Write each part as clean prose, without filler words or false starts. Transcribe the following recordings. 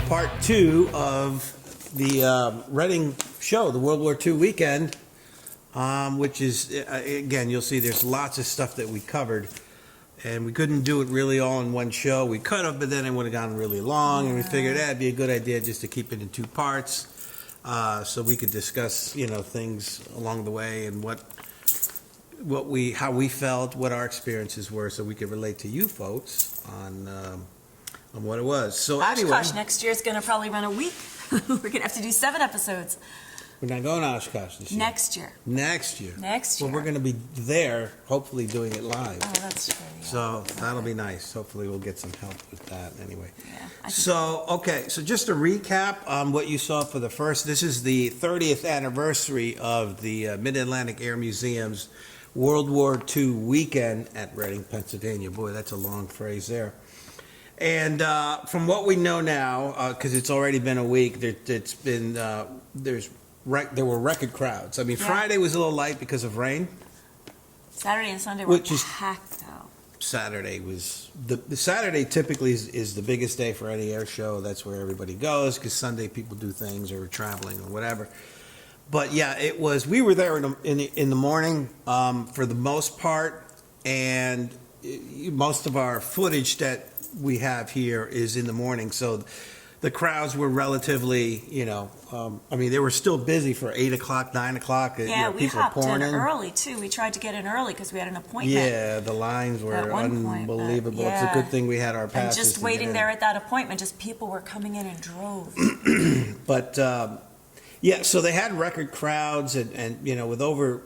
part 2 of the Reading show, the World War II Weekend, which is, again, you'll see there's lots of stuff that we covered, and we couldn't do it really all in one show. We could have, but then it would have gone really long, and we figured that'd be a good idea just to keep it in 2 parts, so we could discuss, things along the way and how we felt, what our experiences were, so we could relate to you folks on what it was. So anyway, Oshkosh next year is going to probably run a week. We're going to have to do 7 episodes. We're not going to Oshkosh this year. Next year. Next year. Next year. Well, we're going to be there, hopefully doing it live. Oh, that's true. Yeah. So that'll be nice. Hopefully we'll get some help with that anyway. Yeah. So just to recap on what you saw for the first, this is the 30th anniversary of the Mid-Atlantic Air Museum's World War II Weekend at Reading, Pennsylvania. Boy, that's a long phrase there. And from what we know now, because it's already been a week, there were record crowds. I mean, Friday was a little light because of rain. Saturday and Sunday were packed, though. Saturday was the Saturday typically is the biggest day for any air show. That's where everybody goes, because Sunday people do things or are traveling or whatever. But yeah, it was. We were there in the morning for the most part, and most of our footage that we have here is in the morning. So the crowds were relatively, I mean, they were still busy for 8 o'clock, 9 o'clock. Yeah, we people hopped pouring in early, too. We tried to get in early because we had an appointment. Yeah, the lines were unbelievable. Yeah. It's a good thing we had our passes. And just waiting there at that appointment, just people were coming in in droves. But, yeah, so they had record crowds and with over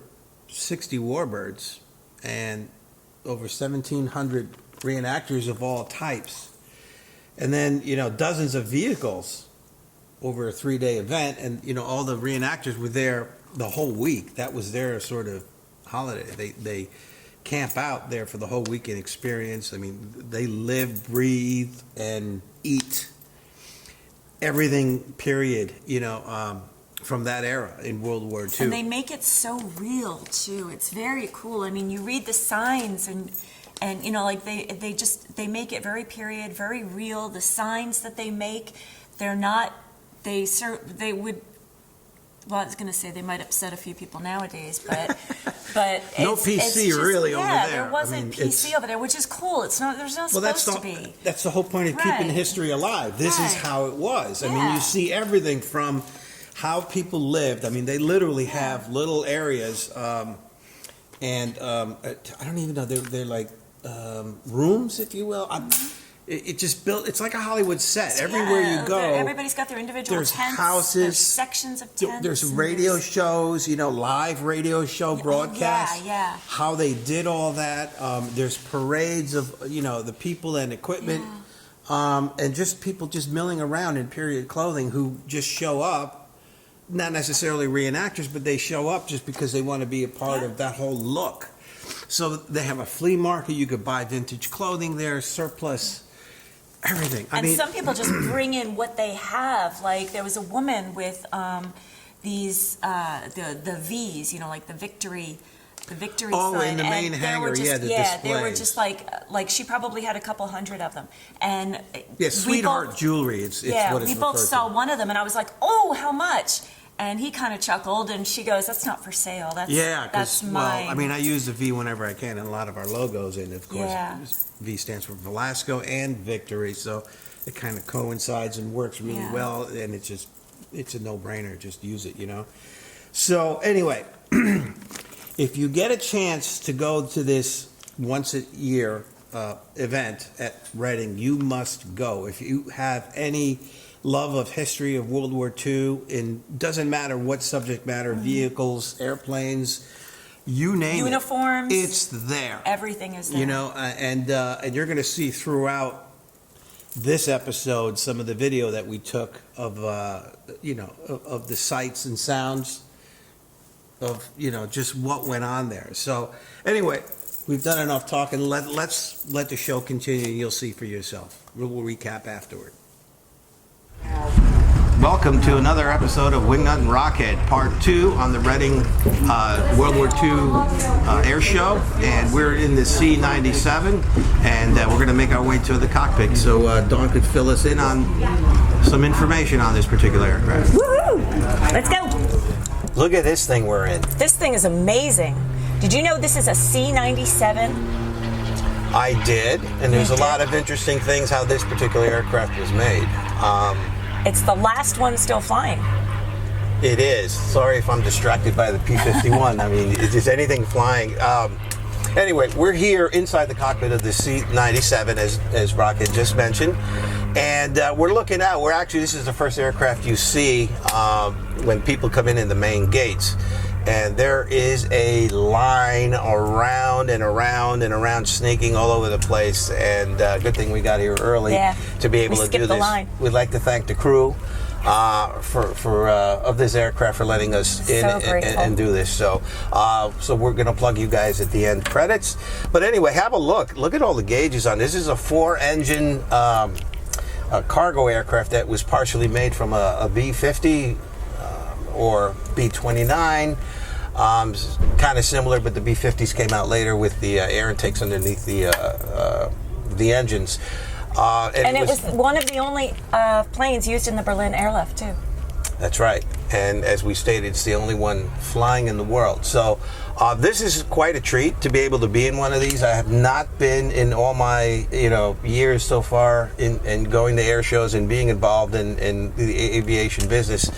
60 warbirds and over 1,700 reenactors of all types. And then, dozens of vehicles over a 3-day event. And, all the reenactors were there the whole week. That was their sort of holiday. They camp out there for the whole weekend experience. I mean, they live, breathe, and eat everything, period, from that era in World War II. And they make it so real, too. It's very cool. I mean, you read the signs and they make it very period, very real. The signs that they make, I was going to say they might upset a few people nowadays, but no PC really over there. There wasn't PC over there, which is cool. There's not supposed to be. That's the whole point of keeping history alive. This is how it was. I mean, you see everything from how people lived. I mean, they literally have little areas, and I don't even know. They're like rooms, if you will. It just built. It's like a Hollywood set. Everywhere you go, everybody's got their individual there's tents. Houses, there's sections of tents. There's radio shows. Live radio show broadcasts. Yeah. How they did all that. There's parades of the people and equipment, and just people just milling around in period clothing who just show up. Not necessarily reenactors, but they show up just because they want to be a part of that whole look. So they have a flea market. You could buy vintage clothing there, surplus, everything. And some people just bring in what they have. Like there was a woman with these the V's, like the victory sign. Oh, in the main hangar, displays. They were just like she probably had a couple hundred of them. And sweetheart jewelry. It's what it's we both saw one of them, and I was like, "Oh, how much?" And he kind of chuckled, and she goes, "That's not for sale. That's mine." Well, I mean, I use the V whenever I can in a lot of our logos, and of course, V stands for Velasco and Victory, so it kind of coincides and works really well, and it's a no-brainer. Just use it, So anyway, if you get a chance to go to this once-a-year event at Reading, you must go. If you have any love of history of World War II, and doesn't matter what subject matter, vehicles, airplanes, you name uniforms, it's there. Everything is there. And you're going to see throughout this episode some of the video that we took of of the sights and sounds of just what went on there. So anyway, we've done enough talking. Let's let the show continue, and you'll see for yourself. We'll recap afterward. Welcome to another episode of WingNut RockHead, Part 2 on the Reading World War II Air Show. And we're in the C-97, and we're going to make our way to the cockpit. So Dawn could fill us in on some information on this particular aircraft. Woohoo! Let's go. Look at this thing we're in. This thing is amazing. Did you know this is a C-97? I did, and there's a lot of interesting things how this particular aircraft was made. It's the last one still flying. It is. Sorry if I'm distracted by the P-51. I mean, is anything flying? Anyway, we're here inside the cockpit of the C-97, as Brock had just mentioned, and we're looking out. This is the first aircraft you see when people come in the main gates, and there is a line around and around and around, sneaking all over the place. And good thing we got here early to be able to do this. Line. We'd like to thank the crew of this aircraft for letting us in and do this. So we're going to plug you guys at the end credits. But anyway, have a look. Look at all the gauges on this. This is a 4-engine cargo aircraft that was partially made from a B-50 or B-29. Kind of similar, but the B-50s came out later with the air intakes underneath the engines. And it was one of the only planes used in the Berlin airlift, too. That's right. And as we stated, it's the only one flying in the world. So this is quite a treat to be able to be in one of these. I have not been in all my years so far in going to air shows and being involved in the aviation business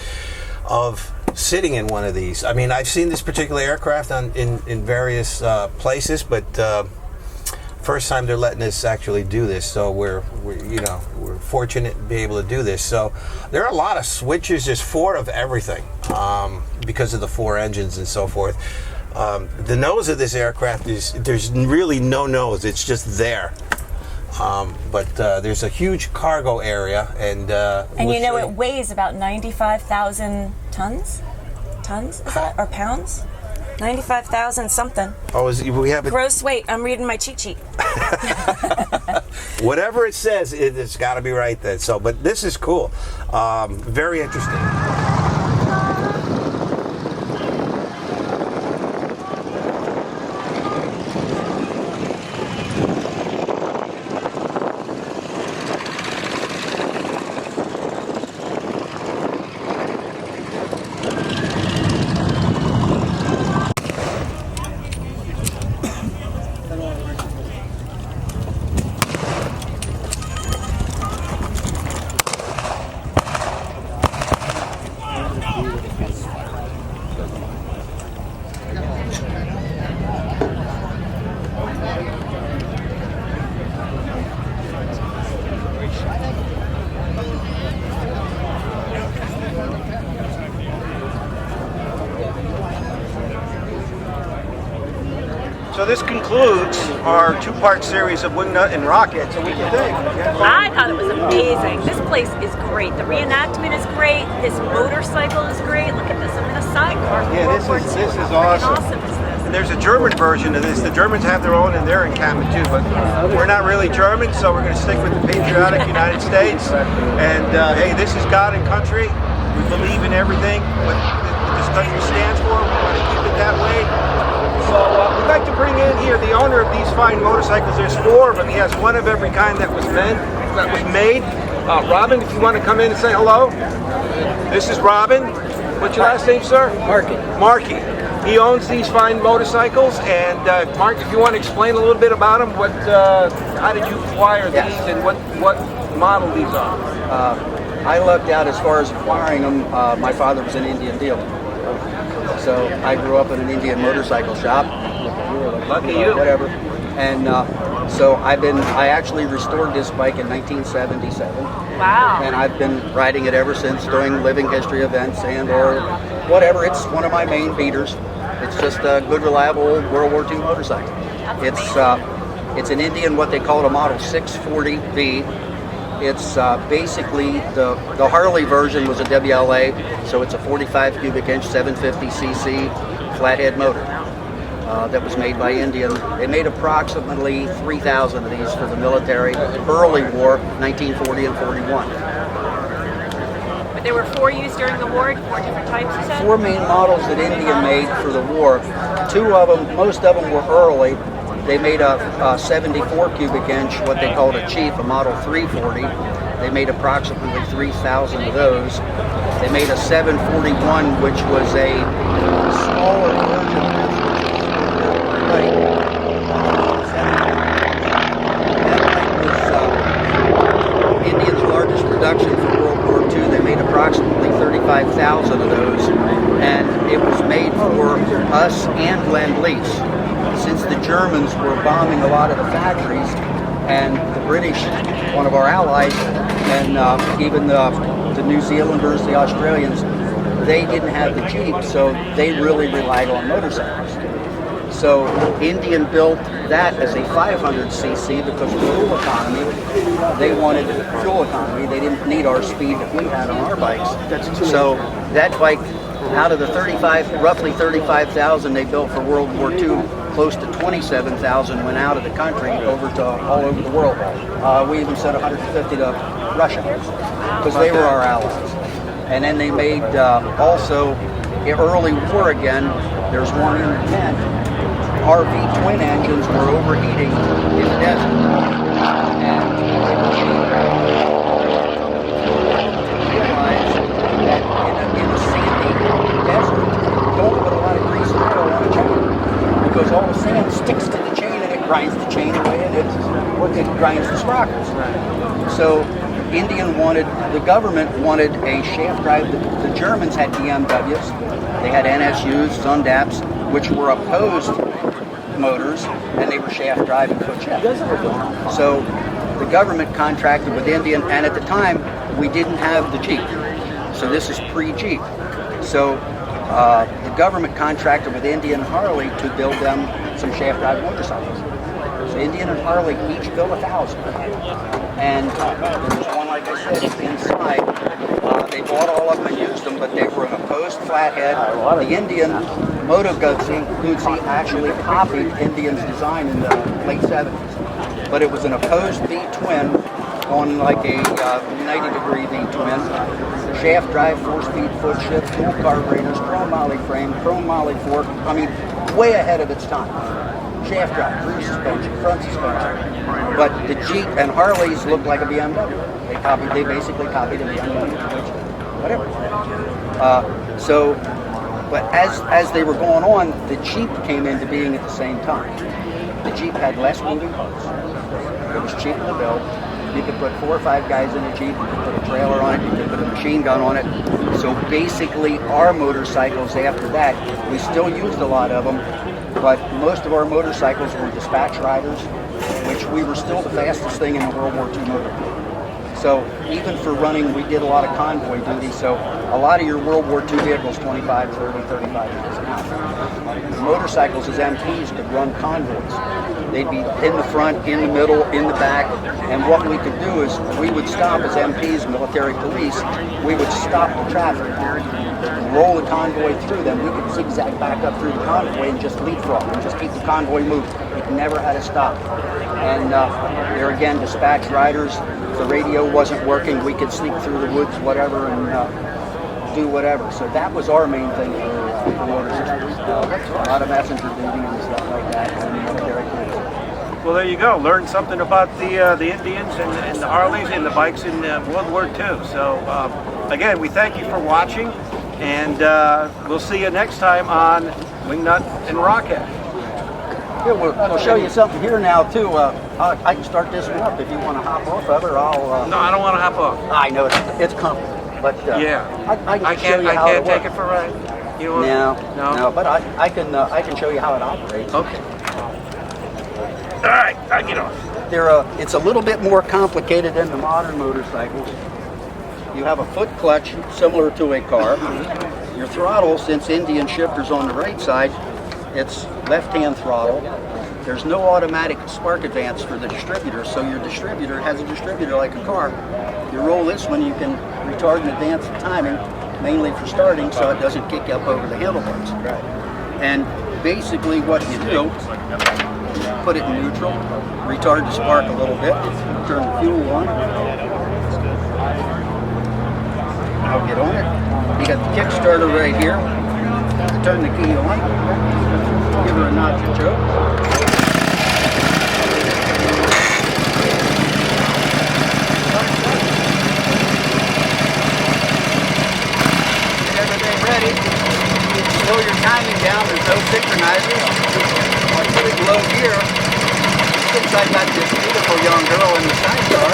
of sitting in one of these. I mean, I've seen this particular aircraft in various places, but first time they're letting us actually do this, so we're fortunate to be able to do this. So there are a lot of switches. There's 4 of everything because of the 4 engines and so forth. The nose of this aircraft there's really no nose. It's just there. But there's a huge cargo area, and it weighs about 95,000 tons. Tons is that, or pounds? 95,000 something. Oh, we have gross weight. I'm reading my cheat sheet. Whatever it says, it's got to be right then. So, but this is cool. Very interesting. So this concludes our 2-part series of WingNut and RockHead. So what do you think? I thought it was amazing. This place is great. The reenactment is great. This motorcycle is great. Look at this. I'm in a sidecar. Yeah, this is awesome. Awesome is this? And there's a German version of this. The Germans have their own, and they're in Kappa too. But we're not really German, so we're going to stick with the patriotic United States. And hey, this is God and country. We believe in everything what this country stands for. We want to keep it that way. So we'd like to bring in here the owner of these fine motorcycles. There's 4 of them. He has one of every kind that was made. Robin, if you want to come in and say hello. This is Robin. What's your last name, sir? Markey. He owns these fine motorcycles. And Mark, if you want to explain a little bit about them, how did you acquire these and what model these are? I lucked out as far as acquiring them. My father was an Indian dealer. So I grew up in an Indian motorcycle shop. Lucky you. Whatever. And so I actually restored this bike in 1977. Wow. And I've been riding it ever since, doing living history events and or whatever. It's one of my main beaters. It's just a good, reliable old World War II motorcycle. It's an Indian, what they call a Model 640V. It's basically the Harley version was a WLA, so it's a 45 cubic inch 750cc flathead motor that was made by Indian. They made approximately 3,000 of these for the military, early war, 1940 and 41. But there were 4 used during the war, 4 different types, you said? 4 main models that Indian made for the war. 2 of them, most of them were early. They made a 74 cubic inch, what they called a Chief, a Model 340. They made approximately 3,000 of those. They made a 741, which was a smaller version of this, which is Indian's largest production for World War II. They made approximately 35,000 of those, and it was made for us and Lend-Lease. Since the Germans were bombing a lot of the factories, and the British, one of our allies, and even the New Zealanders, the Australians, they didn't have the Jeep, so they really relied on motorcycles. So Indian built that as a 500cc because of fuel economy. They wanted fuel economy. They didn't need our speed that we had on our bikes. So that bike, out of the roughly 35,000 they built for World War II, close to 27,000 went out of the country over to all over the world. We even sent 150 to Russia because they were our allies. And then they made also early war again. There's one in the tent. RV twin engines were overheating in the desert. And realized that in a sandy desert, don't put a lot of grease and oil on a chain, because all the sand sticks to the chain and it grinds the chain away, and it grinds the sprockets. So the government wanted a shaft drive. The Germans had BMWs, they had NSUs, Zundaps, which were opposed motors, and they were shaft drive and foot shaft. So the government contracted with Indian, and at the time we didn't have the Jeep. So this is pre-Jeep. So the government contracted with Indian and Harley to build them some shaft drive motorcycles. So Indian and Harley each built 1,000. And there's one, like I said, inside. They bought all of them and used them, but they were an opposed flathead. The Indian Moto Guzzi actually copied Indian's design in the late 70s. But it was an opposed V-twin on like a 90-degree V-twin. Shaft drive, 4-speed foot shift, dual carburetors, chrome molly frame, chrome molly fork. I mean, way ahead of its time. Shaft drive, rear suspension, front suspension. But the Jeep and Harleys looked like a BMW. They basically copied a BMW, which, whatever. But as they were going on, the Jeep came into being at the same time. The Jeep had less moving parts. It was cheaper to build. You could put 4 or 5 guys in a Jeep. You could put a trailer on it. You could put a machine gun on it. So basically, our motorcycles after that, we still used a lot of them, but most of our motorcycles were dispatch riders, which we were still the fastest thing in the World War II motor. So even for running, we did a lot of convoy duty. So a lot of your World War II vehicles, 25, 30, 35 miles an hour. The motorcycles as MPs could run convoys. They'd be in the front, in the middle, in the back. And what we could do is we would stop as MPs, military police. We would stop the traffic, roll the convoy through them. We could zigzag back up through the convoy and just leapfrog and just keep the convoy moving. It never had to stop. And there again, dispatch riders. If the radio wasn't working, we could sneak through the woods, whatever, and do whatever. So that was our main thing for motorcycles. A lot of messenger duty and stuff like that. Well, there you go. Learn something about the Indians and the Harleys and the bikes in World War II. So again, we thank you for watching, and we'll see you next time on WingNut and RockHead. Yeah, we'll show you something here now too. I can start this one up if you want to hop off of it, or I'll. No, I don't want to hop off. I know it's comfortable, but yeah, I can show you how it works. take it for a ride. You want? No, but I can show you how it operates. Okay. All right, I get off. It's a little bit more complicated than the modern motorcycles. You have a foot clutch similar to a car. Your throttle, since Indian shifter's on the right side, it's left-hand throttle. There's no automatic spark advance for the distributor, so your distributor has a distributor like a car. You roll this one, you can retard and advance the timing, mainly for starting, so it doesn't kick up over the handlebars. And basically what you do, put it in neutral, retard the spark a little bit, turn the fuel on. I'll get on it. You got the Kickstarter right here. Turn the key on. Give her a notch and choke. weight. Slow your timing down. There's no synchronizers. I'll put it below here. Since I got this beautiful young girl in the sidecar,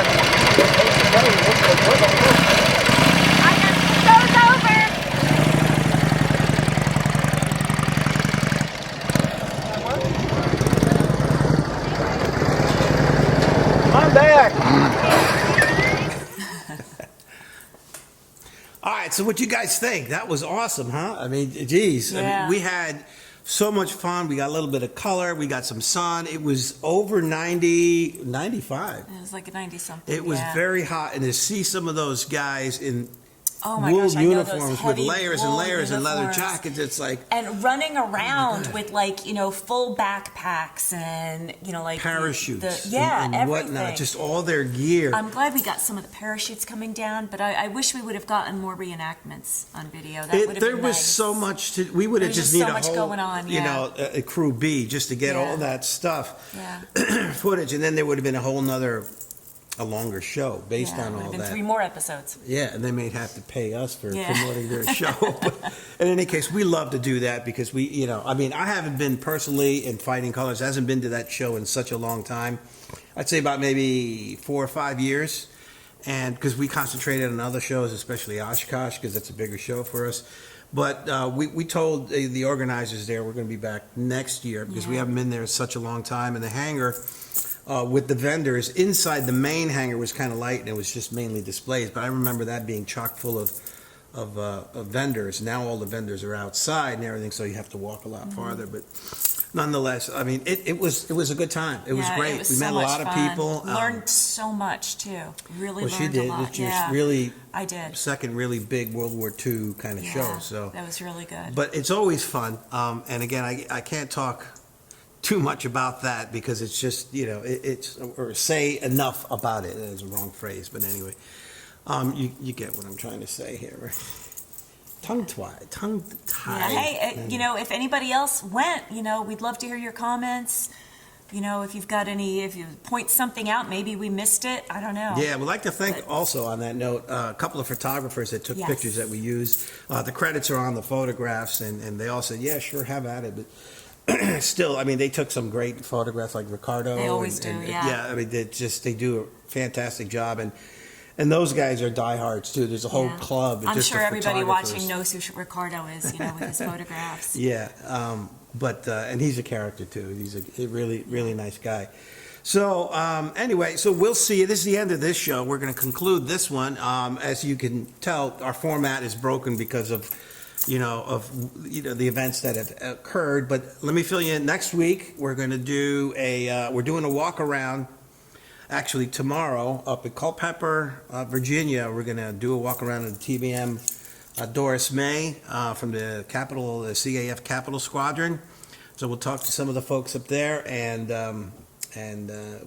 I got those over. I'm back. All right, so what you guys think? That was awesome, huh? I mean, geez. I Yeah. mean, we had so much fun. We got a little bit of color. We got some sun. It was over 90, 95. It was like a 90-something. It was very hot. And to see some of those guys in Oh my wool gosh, I know those uniforms with heavy layers and wool layers and leather uniforms. jackets, it's like And running around with like, you know, full backpacks and, you know, like parachutes yeah, and everything. whatnot, just all their gear. I'm glad we got some of the parachutes coming down, but I wish we would have gotten more reenactments on video. That would have There been was nice. so much to. We would have There's just just need so a much whole, going on, you yeah. know, a crew B just to get all Yeah. that stuff, Yeah. footage, and then there would have been a whole nother, a longer show based Yeah, on it would all have been that. 3 more episodes. Yeah, and they may have to pay us for Yeah. promoting their show. But in any case, we love to do that because we, you know, I mean, I haven't been personally in Fighting Colors, hasn't been to that show in such a long time. I'd say about maybe 4 or 5 years. And because we concentrated on other shows, especially Oshkosh, because that's a bigger show for us. But we told the organizers there we're going to be back next year because we Yeah. haven't been there in such a long time. And the hangar with the vendors inside the main hangar was kind of light and it was just mainly displays. But I remember that being chock full of vendors. Now all the vendors are outside and everything, so you have to walk a lot Mm-hmm. farther. But nonetheless, I mean, it was a good time. It was Yeah, great. It was We so met a much lot of fun. people. Learned so much too. Really well, learned she did. a lot. It's your Yeah, really I did. second really big World War II kind of Yeah, show. So, that was really good. but it's always fun. And again, I can't talk too much about that because it's just, you know, it's or say enough about it. That's a wrong phrase, but anyway, you get what I'm trying to say here, right? Tongue tied. Yeah, hey, you know, if anybody else went, you know, we'd love to hear your comments. You know, if you've got any, if you point something out, maybe we missed it. I don't know. Yeah, we'd like to thank But- also on that note a couple of photographers that took Yes. pictures that we used. The credits are on the photographs, and they all said, yeah, sure, have at it. But still, I mean, they took some great photographs like Ricardo. They always do, yeah. Yeah, I mean, they do a fantastic job. And those guys are diehards too. There's a whole Yeah. club. I'm just sure of everybody photographers. watching knows who Ricardo is, you know, with his photographs. Yeah, but and he's a character too. He's a really, really nice guy. So anyway, so we'll see you. This is the end of this show. We're going to conclude this one. As you can tell, our format is broken because of the events that have occurred. But let me fill you in. Next week we're going to do we're doing a walk around. Actually, tomorrow up at Culpeper, Virginia, we're going to do a walk around in the TBM Doris May from the CAF Capital Squadron. So we'll talk to some of the folks up there, and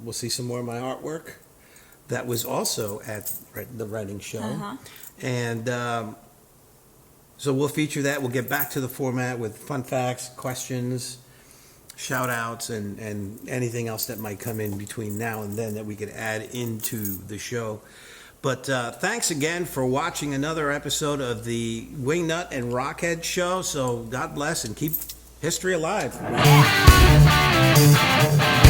we'll see some more of my artwork that was also at the writing show. Uh-huh. And so we'll feature that. We'll get back to the format with fun facts, questions, shout outs, and anything else that might come in between now and then that we could add into the show. But thanks again for watching another episode of the WingNut and RockHead show. So God bless and keep history alive. Yeah.